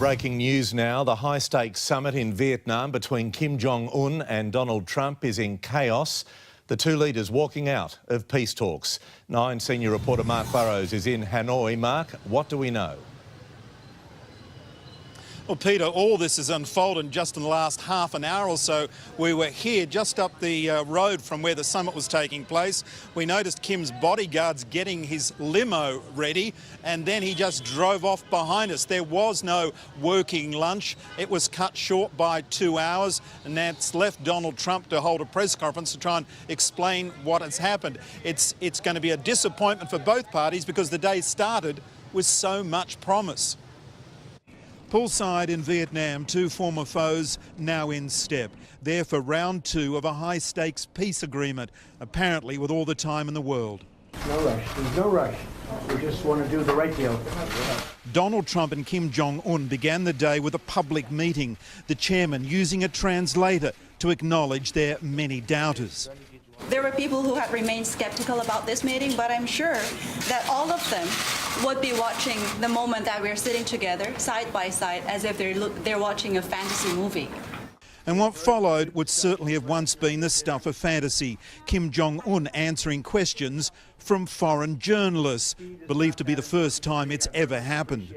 Breaking news now. The high-stakes summit in Vietnam between Kim Jong-un and Donald Trump is in chaos. The two leaders walking out of peace talks. Nine senior reporter Mark Burrows is in Hanoi. Mark, what do we know? Well, Peter, all this has unfolded just in the last half an hour or so. We were here just up the road from where the summit was taking place. We noticed Kim's bodyguards getting his limo ready, and then he just drove off behind us. There was no working lunch. It was cut short by 2 hours, and that's left Donald Trump to hold a press conference to try and explain what has happened. It's going to be a disappointment for both parties because the day started with so much promise. Poolside in Vietnam, two former foes now in step. There for round two of a high-stakes peace agreement, apparently with all the time in the world. No rush. There's no rush. We just want to do the right deal. Donald Trump and Kim Jong-un began the day with a public meeting, the chairman using a translator to acknowledge their many doubters. There were people who had remained skeptical about this meeting, but I'm sure that all of them would be watching the moment that we're sitting together, side by side, as if they're watching a fantasy movie. And what followed would certainly have once been the stuff of fantasy. Kim Jong-un answering questions from foreign journalists, believed to be the first time it's ever happened.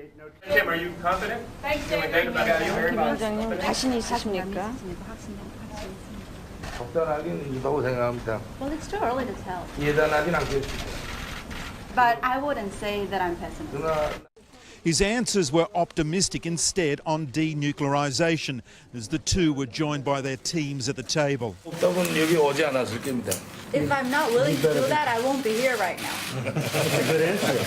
Kim, are you confident? Well, it's too early to tell. But I wouldn't say that I'm pessimistic. His answers were optimistic instead on denuclearization, as the two were joined by their teams at the table. If I'm not willing to do that, I won't be here right now. That's a good answer.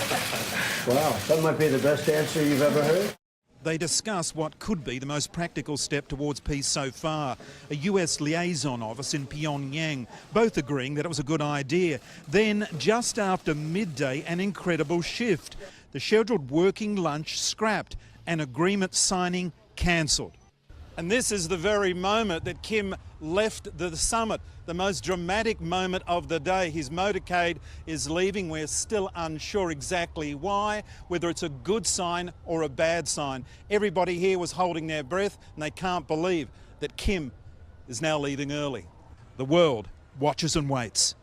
Wow, that might be the best answer you've ever heard. They discuss what could be the most practical step towards peace so far, a US liaison office in Pyongyang, both agreeing that it was a good idea. Then, just after midday, an incredible shift. The scheduled working lunch scrapped, and agreement signing cancelled. And this is the very moment that Kim left the summit, the most dramatic moment of the day. His motorcade is leaving. We're still unsure exactly why, whether it's a good sign or a bad sign. Everybody here was holding their breath, and they can't believe that Kim is now leaving early. The world watches and waits.